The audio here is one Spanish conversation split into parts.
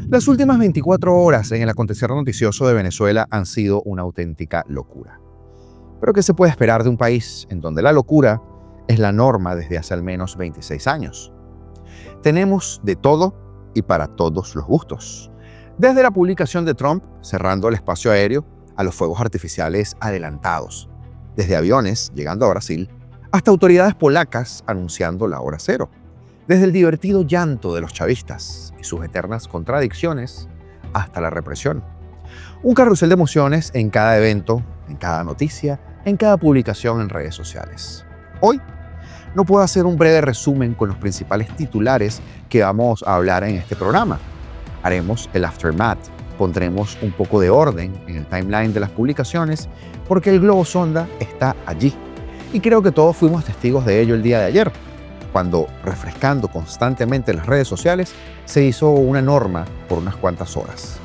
Las últimas 24 horas en el acontecer noticioso de Venezuela han sido una auténtica locura. Pero ¿qué se puede esperar de un país en donde la locura es la norma desde hace al menos 26 años? Tenemos de todo y para todos los gustos. Desde la publicación de Trump cerrando el espacio aéreo a los fuegos artificiales adelantados, desde aviones llegando a Brasil hasta autoridades polacas anunciando la hora cero, desde el divertido llanto de los chavistas y sus eternas contradicciones hasta la represión. Un carrusel de emociones en cada evento, en cada noticia, en cada publicación en redes sociales. Hoy no puedo hacer un breve resumen con los principales titulares que vamos a hablar en este programa. Haremos el aftermath, pondremos un poco de orden en el timeline de las publicaciones porque el globo sonda está allí. Y creo que todos fuimos testigos de ello el día de ayer, cuando, refrescando constantemente las redes sociales, se hizo una norma por unas cuantas horas.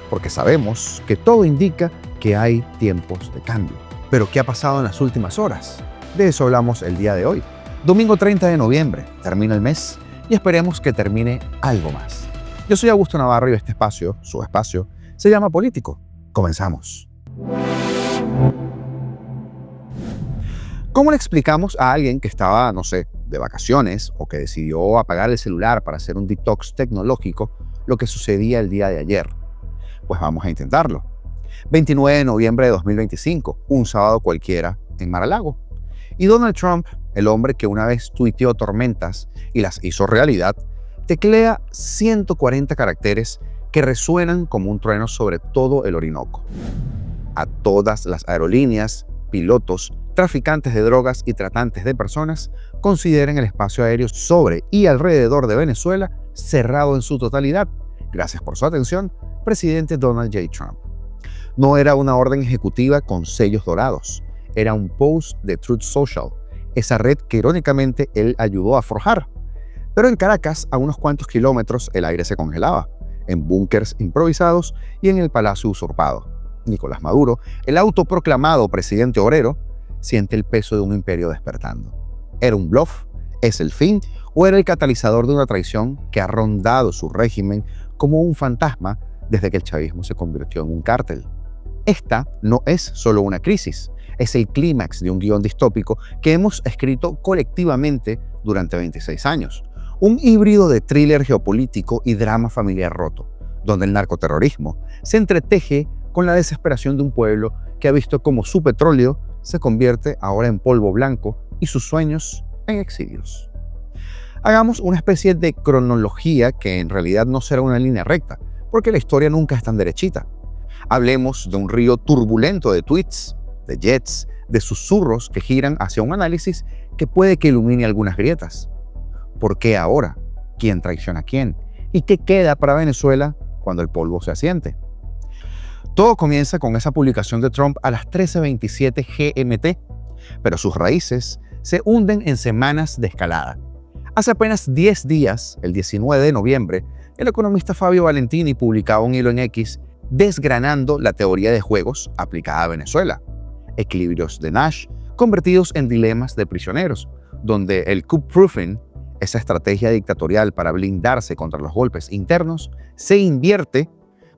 Porque sabemos que todo indica que hay tiempos de cambio. Pero ¿qué ha pasado en las últimas horas? De eso hablamos el día de hoy. Domingo 30 de noviembre, termina el mes y esperemos que termine algo más. Yo soy Augusto Navarro y este espacio, su espacio, se llama Político. Comenzamos. ¿Cómo le explicamos a alguien que estaba, no sé, de vacaciones o que decidió apagar el celular para hacer un detox tecnológico lo que sucedía el día de ayer? Pues vamos a intentarlo. 29 de noviembre de 2025, un sábado cualquiera en Mar-a-Lago. Y Donald Trump, el hombre que una vez tuiteó tormentas y las hizo realidad, teclea 140 caracteres que resuenan como un trueno sobre todo el Orinoco. A todas las aerolíneas, pilotos, traficantes de drogas y tratantes de personas consideren el espacio aéreo sobre y alrededor de Venezuela cerrado en su totalidad. Gracias por su atención, presidente Donald J. Trump. No era una orden ejecutiva con sellos dorados, era un post de Truth Social, esa red que irónicamente él ayudó a forjar. Pero en Caracas, a unos cuantos kilómetros, el aire se congelaba, en búnkers improvisados y en el Palacio Usurpado. Nicolás Maduro, el autoproclamado presidente obrero, siente el peso de un imperio despertando. ¿Era un bluff? ¿Es el fin? ¿O era el catalizador de una traición que ha rondado su régimen como un fantasma desde que el chavismo se convirtió en un cártel? Esta no es solo una crisis, es el clímax de un guión distópico que hemos escrito colectivamente durante 26 años. Un híbrido de thriller geopolítico y drama familiar roto, donde el narcoterrorismo se entreteje con la desesperación de un pueblo que ha visto cómo su petróleo se convierte ahora en polvo blanco y sus sueños en exilios. Hagamos una especie de cronología que en realidad no será una línea recta, porque la historia nunca es tan derechita. Hablemos de un río turbulento de tweets, de jets, de susurros que giran hacia un análisis que puede que ilumine algunas grietas. ¿Por qué ahora? ¿Quién traiciona a quién? ¿Y qué queda para Venezuela cuando el polvo se asiente? Todo comienza con esa publicación de Trump a las 13:27 GMT, pero sus raíces se hunden en semanas de escalada. Hace apenas 10 días, el 19 de noviembre, el economista Fabio Valentini publicaba un hilo en X desgranando la teoría de juegos aplicada a Venezuela. Equilibrios de Nash convertidos en dilemas de prisioneros, donde el coup-proofing, esa estrategia dictatorial para blindarse contra los golpes internos, se invierte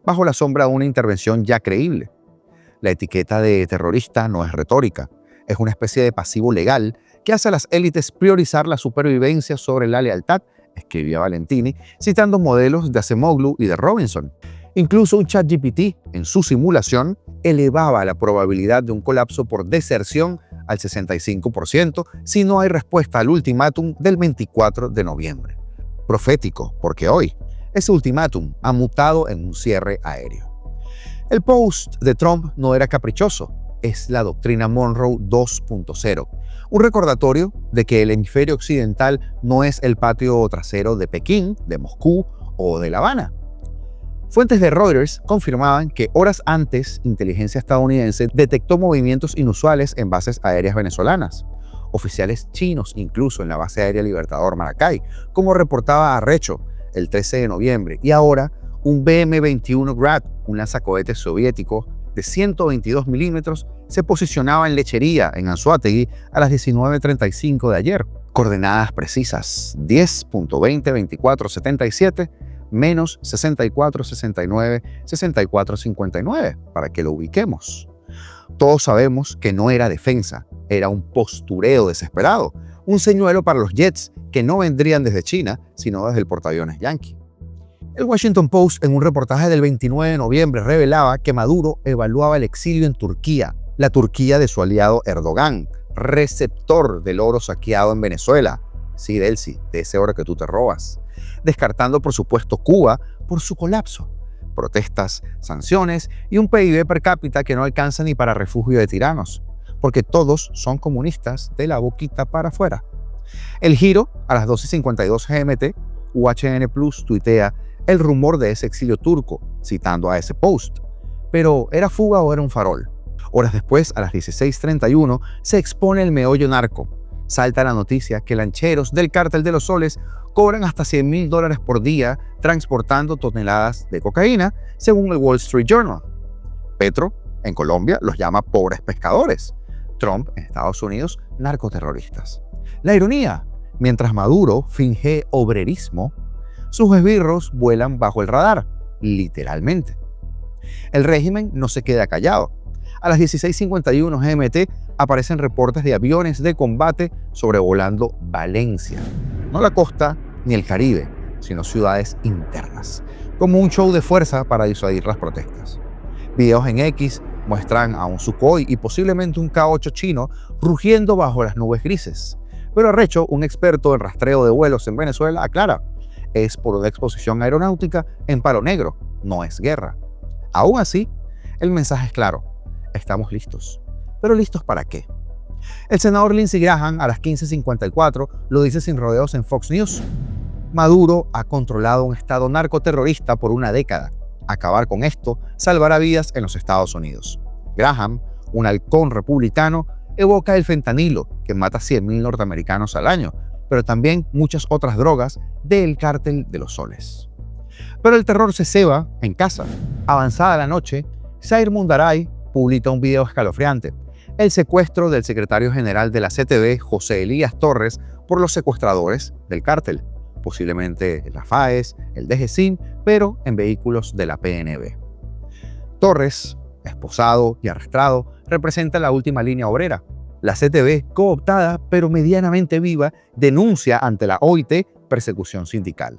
bajo la sombra de una intervención ya creíble. La etiqueta de terrorista no es retórica, es una especie de pasivo legal que hace a las élites priorizar la supervivencia sobre la lealtad, escribía Valentini, citando modelos de Acemoglu y de Robinson. Incluso un ChatGPT, en su simulación, elevaba la probabilidad de un colapso por deserción al 65% si no hay respuesta al ultimátum del 24 de noviembre. Profético, porque hoy ese ultimátum ha mutado en un cierre aéreo. El post de Trump no era caprichoso, es la doctrina Monroe 2.0, un recordatorio de que el hemisferio occidental no es el patio trasero de Pekín, de Moscú o de La Habana. Fuentes de Reuters confirmaban que horas antes, inteligencia estadounidense detectó movimientos inusuales en bases aéreas venezolanas. Oficiales chinos incluso en la base aérea Libertador Maracay, como reportaba Arrecho el 13 de noviembre. Y ahora, un BM-21 Grad, un lanzacohetes soviético de 122 milímetros, se posicionaba en lechería en Anzoátegui a las 19:35 de ayer. Coordenadas precisas, 10.202477, menos 64, 69, 64, 59, para que lo ubiquemos. Todos sabemos que no era defensa, era un postureo desesperado, un señuelo para los jets que no vendrían desde China, sino desde el portaaviones Yankee. El Washington Post, en un reportaje del 29 de noviembre, revelaba que Maduro evaluaba el exilio en Turquía, la Turquía de su aliado Erdogan, receptor del oro saqueado en Venezuela. Sí, Delcy, de ese oro que tú te robas. Descartando, por supuesto, Cuba por su colapso. Protestas, sanciones y un PIB per cápita que no alcanza ni para refugio de tiranos, porque todos son comunistas de la boquita para afuera. El Giro, a las 12:52 GMT, UHN Plus tuitea el rumor de ese exilio turco, citando a ese post. Pero, ¿era fuga o era un farol? Horas después, a las 16:31, se expone el meollo narco. Salta la noticia que lancheros del Cártel de los Soles cobran hasta $100,000 por día transportando toneladas de cocaína, según el Wall Street Journal. Petro, en Colombia, los llama pobres pescadores. Trump, en Estados Unidos, narcoterroristas. La ironía, mientras Maduro finge obrerismo, sus esbirros vuelan bajo el radar, literalmente. El régimen no se queda callado. A las 16:51 GMT aparecen reportes de aviones de combate sobrevolando Valencia. No la costa ni el Caribe, sino ciudades internas, como un show de fuerza para disuadir las protestas. Videos en X muestran a un Sukhoi y posiblemente un K-8 chino rugiendo bajo las nubes grises. Pero Arrecho, un experto en rastreo de vuelos en Venezuela, aclara: es por una exposición aeronáutica en palo negro, no es guerra. Aún así, el mensaje es claro: estamos listos. ¿Pero listos para qué? El senador Lindsey Graham, a las 15:54, lo dice sin rodeos en Fox News. Maduro ha controlado un estado narcoterrorista por una década. Acabar con esto salvará vidas en los Estados Unidos. Graham, un halcón republicano, evoca el fentanilo, que mata 100,000 norteamericanos al año, pero también muchas otras drogas del Cártel de los Soles. Pero el terror se ceba en casa. Avanzada la noche, Zair Mundaray publica un video escalofriante: el secuestro del secretario general de la CTV, José Elías Torres, por los secuestradores del cártel, posiblemente la FAES, el DGCIN, pero en vehículos de la PNB. Torres, esposado y arrestado, representa la última línea obrera. La CTV, cooptada pero medianamente viva, denuncia ante la OIT persecución sindical.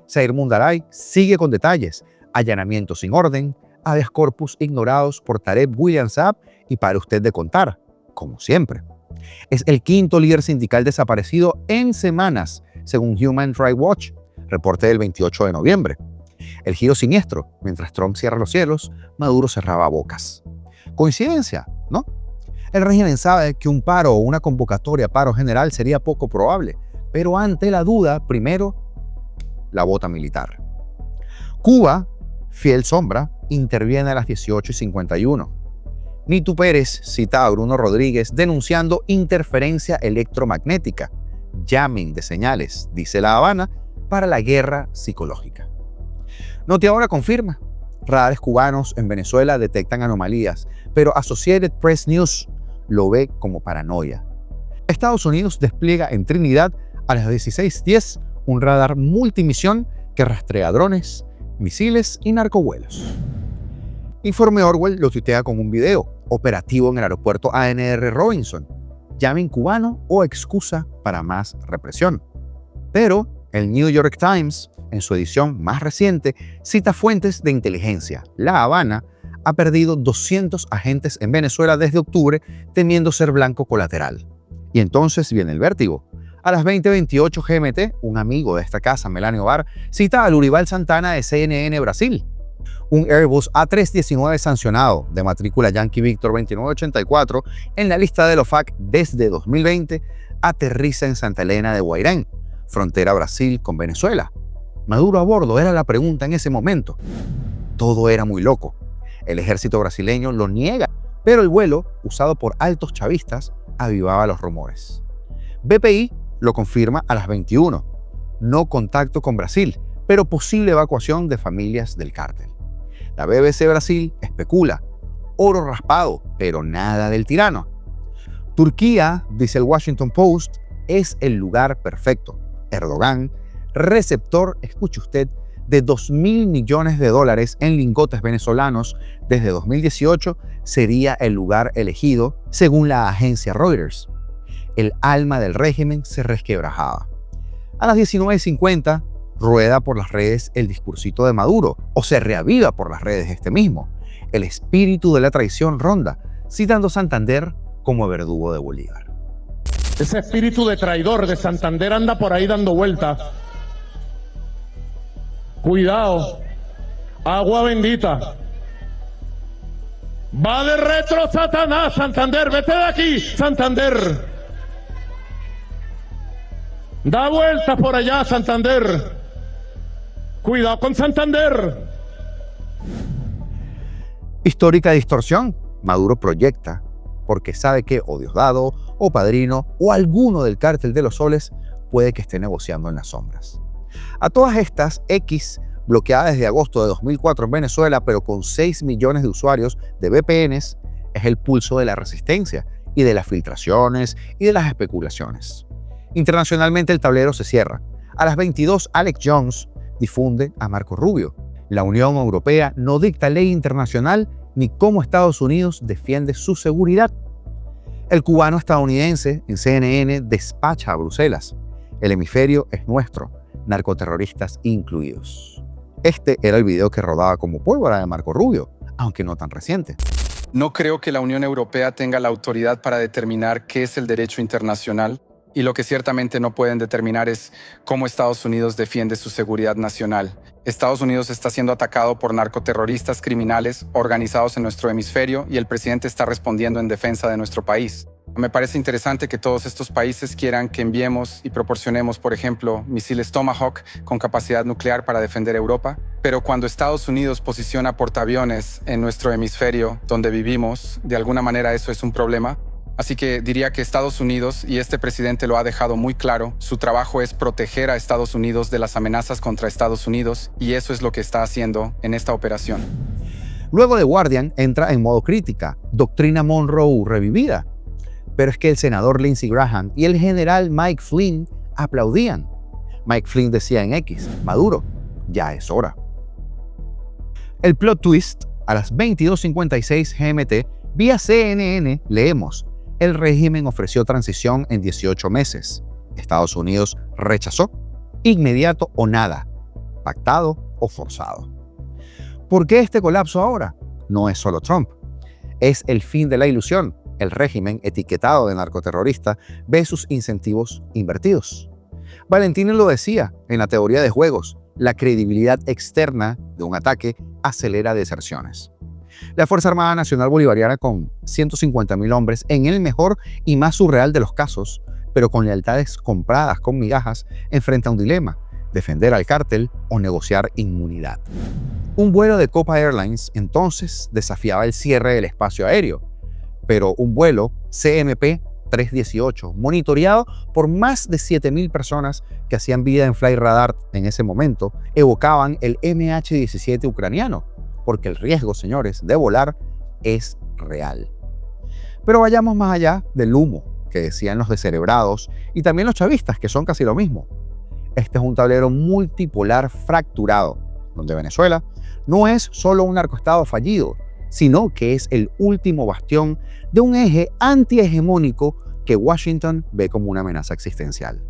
Zair Mundaray sigue con detalles: allanamientos sin orden, habeas corpus ignorados por Tarek William Saab y para usted de contar, como siempre. Es el quinto líder sindical desaparecido en semanas, según Human Rights Watch, reporte del 28 de noviembre. El giro siniestro: mientras Trump cierra los cielos, Maduro cerraba bocas. ¿Coincidencia? ¿No? El régimen sabe que un paro o una convocatoria a paro general sería poco probable, pero ante la duda, primero, la bota militar. Cuba, fiel sombra, interviene a las 18:51. Nitu Pérez cita a Bruno Rodríguez denunciando interferencia electromagnética, jamming de señales, dice La Habana, para la guerra psicológica. Notiahora confirma: radares cubanos en Venezuela detectan anomalías, pero Associated Press News lo ve como paranoia. Estados Unidos despliega en Trinidad a las 16:10 un radar multimisión que rastrea drones, misiles y narcovuelos. Informe Orwell lo tuitea con un video: operativo en el aeropuerto ANR Robinson, jamming cubano o excusa para más represión. Pero el New York Times, en su edición más reciente, cita fuentes de inteligencia. La Habana ha perdido 200 agentes en Venezuela desde octubre, temiendo ser blanco colateral. Y entonces viene el vértigo. A las 20:28 GMT, un amigo de esta casa, Melanio Bar, cita a Lurival Santana de CNN Brasil. Un Airbus A319 sancionado de matrícula Yankee Victor 2984 en la lista de l'OFAC desde 2020 aterriza en Santa Elena de Guairén, frontera Brasil con Venezuela. ¿Maduro a bordo? Era la pregunta en ese momento. Todo era muy loco. El ejército brasileño lo niega, pero el vuelo, usado por altos chavistas, avivaba los rumores. BPI lo confirma a las 21. No contacto con Brasil, pero posible evacuación de familias del cártel. La BBC Brasil especula: oro raspado, pero nada del tirano. Turquía, dice el Washington Post, es el lugar perfecto. Erdogan, receptor, escuche usted, de 2.000 millones de dólares en lingotes venezolanos desde 2018, sería el lugar elegido, según la agencia Reuters. El alma del régimen se resquebrajaba. A las 19:50, rueda por las redes el discursito de Maduro, o se reaviva por las redes este mismo. El espíritu de la traición ronda, citando Santander como verdugo de Bolívar. Ese espíritu de traidor de Santander anda por ahí dando vueltas. Cuidado, agua bendita. Va de retro Satanás, Santander, vete de aquí, Santander. Da vueltas por allá, Santander. Cuidado con Santander. Histórica distorsión. Maduro proyecta, porque sabe que o Diosdado, o Padrino, o alguno del cártel de los soles puede que esté negociando en las sombras. A todas estas, X, bloqueada desde agosto de 2004 en Venezuela, pero con 6 millones de usuarios de VPNs, es el pulso de la resistencia y de las filtraciones y de las especulaciones. Internacionalmente el tablero se cierra. A las 22, Alex Jones difunde a Marco Rubio. La Unión Europea no dicta ley internacional ni cómo Estados Unidos defiende su seguridad. El cubano estadounidense en CNN despacha a Bruselas. El hemisferio es nuestro, narcoterroristas incluidos. Este era el video que rodaba como pólvora de Marco Rubio, aunque no tan reciente. No creo que la Unión Europea tenga la autoridad para determinar qué es el derecho internacional, y lo que ciertamente no pueden determinar es cómo Estados Unidos defiende su seguridad nacional. Estados Unidos está siendo atacado por narcoterroristas criminales organizados en nuestro hemisferio y el presidente está respondiendo en defensa de nuestro país. Me parece interesante que todos estos países quieran que enviemos y proporcionemos, por ejemplo, misiles Tomahawk con capacidad nuclear para defender Europa. Pero cuando Estados Unidos posiciona portaaviones en nuestro hemisferio donde vivimos, de alguna manera eso es un problema. Así que diría que Estados Unidos, y este presidente lo ha dejado muy claro, su trabajo es proteger a Estados Unidos de las amenazas contra Estados Unidos, y eso es lo que está haciendo en esta operación. Luego The Guardian entra en modo crítica, doctrina Monroe revivida. Pero es que el senador Lindsey Graham y el general Mike Flynn aplaudían. Mike Flynn decía en X, Maduro, ya es hora. El plot twist, a las 22:56 GMT, vía CNN, leemos: el régimen ofreció transición en 18 meses. Estados Unidos rechazó. Inmediato o nada. Pactado o forzado. ¿Por qué este colapso ahora? No es solo Trump. Es el fin de la ilusión. El régimen, etiquetado de narcoterrorista, ve sus incentivos invertidos. Valentini lo decía en la teoría de juegos: la credibilidad externa de un ataque acelera deserciones. La Fuerza Armada Nacional Bolivariana, con 150.000 hombres, en el mejor y más surreal de los casos, pero con lealtades compradas con migajas, enfrenta un dilema: defender al cártel o negociar inmunidad. Un vuelo de Copa Airlines entonces desafiaba el cierre del espacio aéreo, pero un vuelo CMP 318, monitoreado por más de 7.000 personas que hacían vida en Flightradar en ese momento, evocaban el MH17 ucraniano, porque el riesgo, señores, de volar es real. Pero vayamos más allá del humo que decían los descerebrados y también los chavistas, que son casi lo mismo. Este es un tablero multipolar fracturado, donde Venezuela no es solo un narcoestado fallido, sino que es el último bastión de un eje antihegemónico que Washington ve como una amenaza existencial.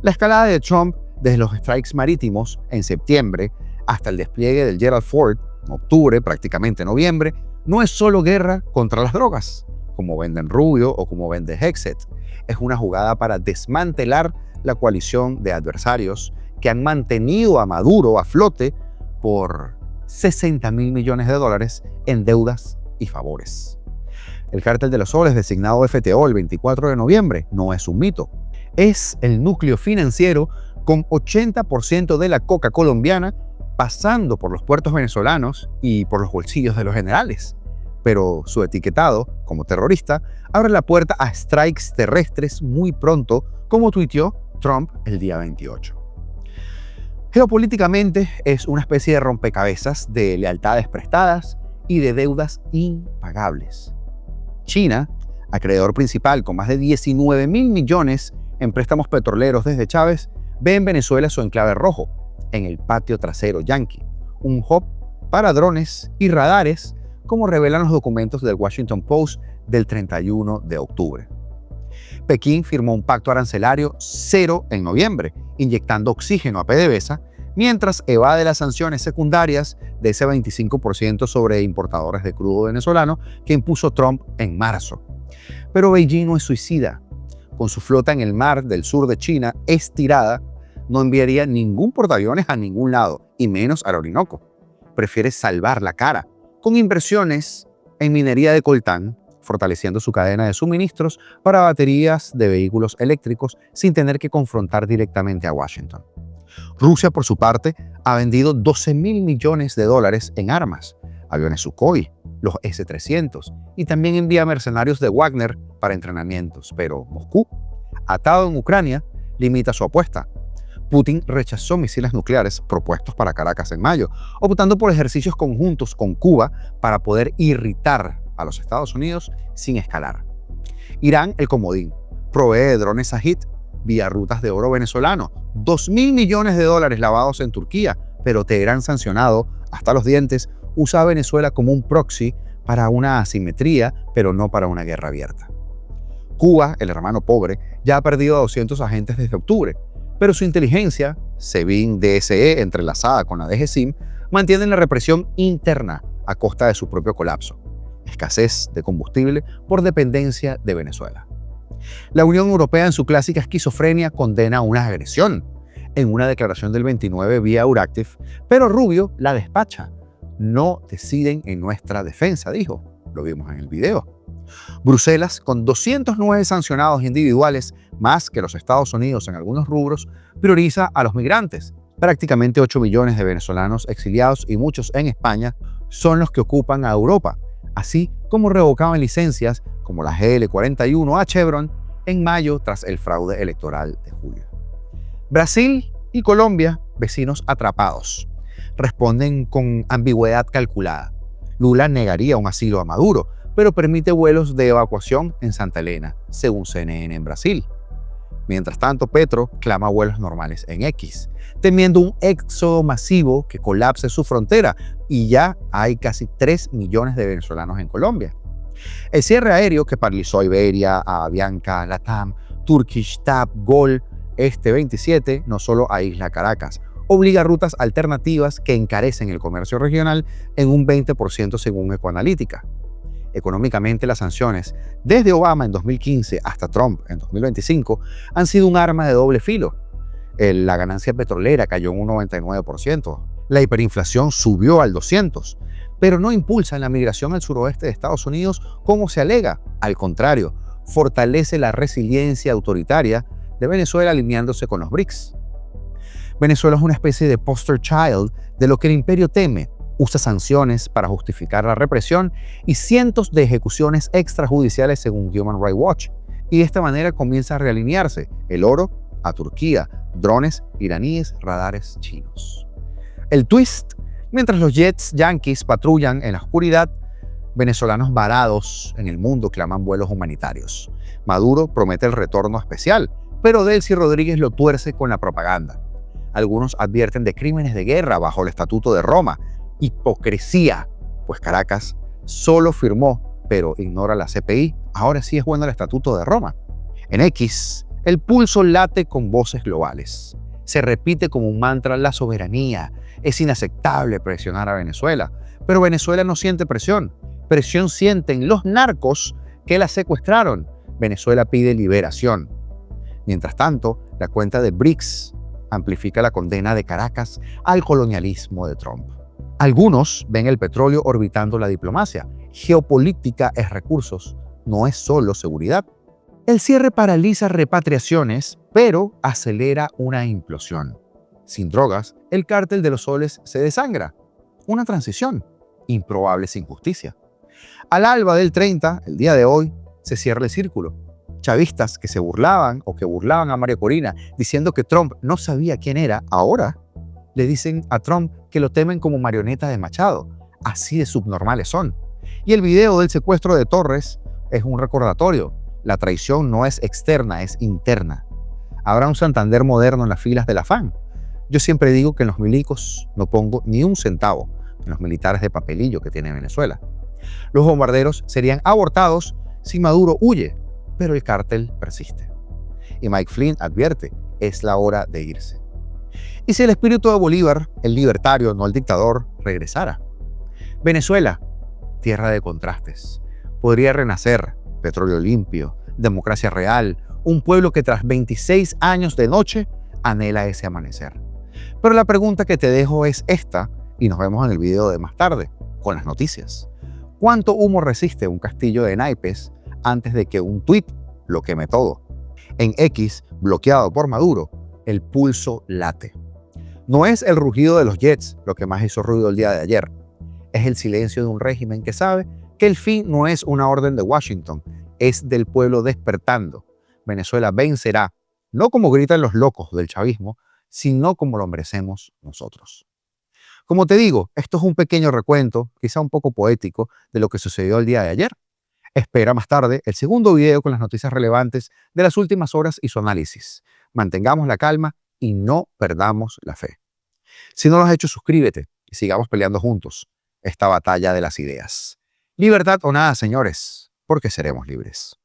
La escalada de Trump desde los strikes marítimos en septiembre hasta el despliegue del Gerald Ford en octubre, prácticamente noviembre, no es solo guerra contra las drogas, como venden Rubio o como vende Hexet. Es una jugada para desmantelar la coalición de adversarios que han mantenido a Maduro a flote por 60.000 millones de dólares en deudas y favores. El cártel de los soles, designado FTO el 24 de noviembre, no es un mito. Es el núcleo financiero con 80% de la coca colombiana pasando por los puertos venezolanos y por los bolsillos de los generales. Pero su etiquetado como terrorista abre la puerta a strikes terrestres muy pronto, como tuiteó Trump el día 28. Geopolíticamente es una especie de rompecabezas de lealtades prestadas y de deudas impagables. China, acreedor principal con más de 19.000 millones en préstamos petroleros desde Chávez, ve en Venezuela su enclave rojo. en el patio trasero yanqui, un hub para drones y radares, como revelan los documentos del Washington Post del 31 de octubre. Pekín firmó un pacto arancelario cero en noviembre, inyectando oxígeno a PDVSA, mientras evade las sanciones secundarias de ese 25% sobre importadores de crudo venezolano que impuso Trump en marzo. Pero Beijing no es suicida. Con su flota en el mar del sur de China estirada, no enviaría ningún portaaviones a ningún lado, y menos al Orinoco. Prefiere salvar la cara, con inversiones en minería de coltán, fortaleciendo su cadena de suministros para baterías de vehículos eléctricos sin tener que confrontar directamente a Washington. Rusia, por su parte, ha vendido $12.000 millones en armas, aviones Sukhoi, los S-300, y también envía mercenarios de Wagner para entrenamientos. Pero Moscú, atado en Ucrania, limita su apuesta. Putin rechazó misiles nucleares propuestos para Caracas en mayo, optando por ejercicios conjuntos con Cuba para poder irritar a los Estados Unidos sin escalar. Irán, el comodín, provee drones Shahid vía rutas de oro venezolano, $2.000 millones lavados en Turquía, pero Teherán, sancionado hasta los dientes, usa a Venezuela como un proxy para una asimetría, pero no para una guerra abierta. Cuba, el hermano pobre, ya ha perdido a 200 agentes desde octubre, pero su inteligencia, SEBIN DSE entrelazada con la DGCIM, mantiene la represión interna a costa de su propio colapso. Escasez de combustible por dependencia de Venezuela. La Unión Europea, en su clásica esquizofrenia, condena una agresión en una declaración del 29 vía Euractiv, pero Rubio la despacha. No deciden en nuestra defensa, dijo. Lo vimos en el video. Bruselas, con 209 sancionados individuales, más que los Estados Unidos en algunos rubros, prioriza a los migrantes. Prácticamente 8 millones de venezolanos exiliados y muchos en España son los que ocupan a Europa, así como revocaban licencias como la GL41 a Chevron en mayo tras el fraude electoral de julio. Brasil y Colombia, vecinos atrapados, responden con ambigüedad calculada. Lula negaría un asilo a Maduro, pero permite vuelos de evacuación en Santa Elena, según CNN en Brasil. Mientras tanto, Petro clama vuelos normales en X, temiendo un éxodo masivo que colapse su frontera, y ya hay casi 3 millones de venezolanos en Colombia. El cierre aéreo que paralizó a Iberia, a Avianca, LATAM, Turkish, TAP, GOL, este 27 no solo aísla Caracas, obliga a rutas alternativas que encarecen el comercio regional en un 20% según Ecoanalítica. Económicamente, las sanciones, desde Obama en 2015 hasta Trump en 2025, han sido un arma de doble filo. La ganancia petrolera cayó en un 99%, la hiperinflación subió al 200%, pero no impulsan la migración al suroeste de Estados Unidos como se alega. Al contrario, fortalece la resiliencia autoritaria de Venezuela alineándose con los BRICS. Venezuela es una especie de poster child de lo que el imperio teme. Usa sanciones para justificar la represión y cientos de ejecuciones extrajudiciales según Human Rights Watch. Y de esta manera comienza a realinearse el oro a Turquía, drones iraníes, radares chinos. El twist: mientras los jets yanquis patrullan en la oscuridad, venezolanos varados en el mundo claman vuelos humanitarios. Maduro promete el retorno especial, pero Delcy Rodríguez lo tuerce con la propaganda. Algunos advierten de crímenes de guerra bajo el Estatuto de Roma. Hipocresía, pues Caracas solo firmó, pero ignora la CPI. Ahora sí es bueno el Estatuto de Roma. En X, el pulso late con voces globales. Se repite como un mantra la soberanía. Es inaceptable presionar a Venezuela, pero Venezuela no siente presión. Presión sienten los narcos que la secuestraron. Venezuela pide liberación. Mientras tanto, la cuenta de BRICS amplifica la condena de Caracas al colonialismo de Trump. Algunos ven el petróleo orbitando la diplomacia. Geopolítica es recursos, no es solo seguridad. El cierre paraliza repatriaciones, pero acelera una implosión. Sin drogas, el cártel de los soles se desangra. Una transición, improbable sin justicia. Al alba del 30, el día de hoy, se cierra el círculo. Chavistas que se burlaban o que burlaban a María Corina diciendo que Trump no sabía quién era, ahora le dicen a Trump que lo temen como marioneta de Machado. Así de subnormales son. Y el video del secuestro de Torres es un recordatorio. La traición no es externa, es interna. Habrá un Santander moderno en las filas de la FAN. Yo siempre digo que en los milicos no pongo ni un centavo en los militares de papelillo que tiene Venezuela. Los bombarderos serían abortados si Maduro huye, pero el cártel persiste. Y Mike Flynn advierte, es la hora de irse. ¿Y si el espíritu de Bolívar, el libertario, no el dictador, regresara? Venezuela, tierra de contrastes, podría renacer, petróleo limpio, democracia real, un pueblo que tras 26 años de noche anhela ese amanecer. Pero la pregunta que te dejo es esta, y nos vemos en el video de más tarde, con las noticias. ¿Cuánto humo resiste un castillo de naipes antes de que un tuit lo queme todo? En X, bloqueado por Maduro, el pulso late. No es el rugido de los jets lo que más hizo ruido el día de ayer. Es el silencio de un régimen que sabe que el fin no es una orden de Washington, es del pueblo despertando. Venezuela vencerá, no como gritan los locos del chavismo, sino como lo merecemos nosotros. Como te digo, esto es un pequeño recuento, quizá un poco poético, de lo que sucedió el día de ayer. Espera más tarde el segundo video con las noticias relevantes de las últimas horas y su análisis. Mantengamos la calma y no perdamos la fe. Si no lo has hecho, suscríbete y sigamos peleando juntos esta batalla de las ideas. Libertad o nada, señores, porque seremos libres.